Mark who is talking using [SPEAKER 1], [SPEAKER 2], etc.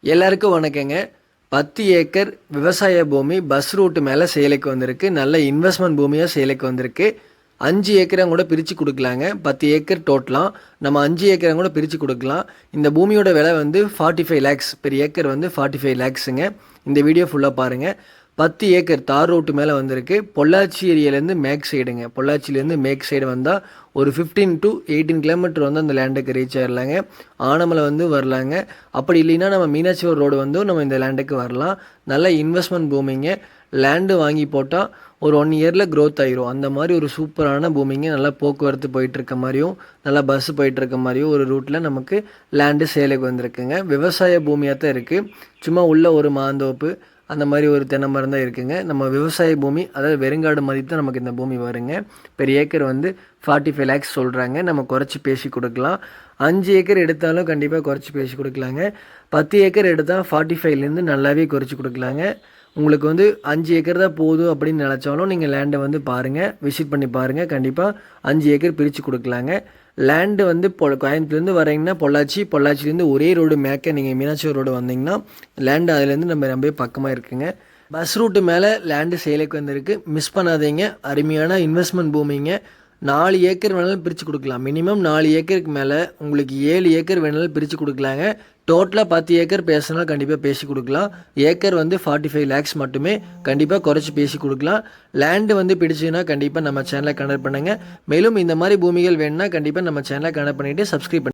[SPEAKER 1] எல்லாருக்கும் வணக்கங்க. 10 ஏக்கர் விவசாய பூமி பஸ் ரூட் மேலே சேலுக்கு வந்திருக்கு. நல்ல இன்வெஸ்ட்மெண்ட் பூமியாக சேலுக்கு வந்திருக்கு. 5 ஏக்கரா கூட பிரித்து கொடுக்கலாங்க. 10 ஏக்கர் டோட்டலாம். நம்ம 5 ஏக்கரா கூட பிரித்து கொடுக்கலாம். இந்த பூமியோட விலை வந்து 45 லேக்ஸ். பெர் ஏக்கர் வந்து 45 லேக்ஸுங்க. இந்த வீடியோ ஃபுல்லாக பாருங்கள். 10 ஏக்கர் தார் ரோட்டு மேலே வந்திருக்கு. பொள்ளாச்சி ஏரியாலேருந்து மேக் சைடுங்க. பொள்ளாச்சியிலேருந்து மேக் சைடு வந்தால் ஒரு 15 to 18 கிலோமீட்டர் வந்து அந்த லேண்டுக்கு ரீச் ஆகிடலாங்க. ஆனமலை வந்து வரலாங்க. அப்படி இல்லைன்னா நம்ம மீனாட்சிபுரம் ரோடு வந்து நம்ம இந்த லேண்டுக்கு வரலாம். நல்ல இன்வெஸ்ட்மெண்ட் பூமிங்க. லேண்டு வாங்கி போட்டால் ஒரு 1 இயரில் க்ரோத் ஆகிரும். அந்த மாதிரி ஒரு சூப்பரான பூமிங்க. நல்லா போக்குவரத்து போயிட்டுருக்க மாதிரியும் நல்லா பஸ்ஸு போயிட்டுருக்க மாதிரியும் ஒரு ரூட்டில் நமக்கு லேண்டு சேலுக்கு வந்திருக்குங்க. விவசாய பூமியாக தான் இருக்குது. சும்மா உள்ள ஒரு மாந்தோப்பு அந்த மாதிரி ஒரு தென்னை மரம் தான் இருக்குங்க. நம்ம விவசாய பூமி, அதாவது வெறுங்காடு மாதிரி தான் நமக்கு இந்த பூமி வருங்க. பெரிய ஏக்கர் வந்து 45 லேக்ஸ் சொல்கிறாங்க. நம்ம குறைச்சி பேசி கொடுக்கலாம். 5 ஏக்கர் எடுத்தாலும் கண்டிப்பாக குறைச்சி பேசி கொடுக்கலாங்க. 10 ஏக்கர் எடுத்தால் 45லேருந்து நல்லாவே குறைச்சி கொடுக்கலாங்க. உங்களுக்கு வந்து 5 ஏக்கர் தான் போதும் அப்படின்னு நினச்சாலும் நீங்கள் லேண்டை வந்து பாருங்கள், விசிட் பண்ணி பாருங்கள். கண்டிப்பாக 5 ஏக்கர் பிரித்து கொடுக்கலாங்க. லேண்டு வந்து கோயம்புத்தூர்லேருந்து வரீங்கன்னா பொள்ளாச்சிலேருந்து ஒரே ரோடு மேற்க நீங்கள் மீனாட்சி ரோடு வந்தீங்கன்னா லேண்டு அதுலேருந்து நம்ம ரொம்ப பக்கமாக இருக்குங்க. பஸ் ரூட்டு மேலே லேண்டு சேலுக்கு வந்திருக்கு. மிஸ் பண்ணாதீங்க. அருமையான இன்வெஸ்ட்மெண்ட் பூமிங்க. 4 ஏக்கர் வேணாலும் பிரித்து கொடுக்கலாம். மினிமம் 4 ஏக்கருக்கு மேலே உங்களுக்கு 7 ஏக்கர் வேணாலும் பிரித்து கொடுக்கலாங்க. டோட்டலாக 10 ஏக்கர் பேசினாலும் கண்டிப்பாக பேசி கொடுக்கலாம். ஏக்கர் வந்து 45 லேக்ஸ் மட்டுமே. கண்டிப்பாக குறைச்சி பேசி கொடுக்கலாம். லேண்டு வந்து பிடிச்சிங்கன்னா கண்டிப்பாக நம்ம சேனலை கனெக்ட் பண்ணுங்கள். மேலும் இந்த மாதிரி பூமிகள் வேணும்னா கண்டிப்பாக நம்ம சேனலை கனெக்ட் பண்ணிவிட்டு சப்ஸ்கிரைப்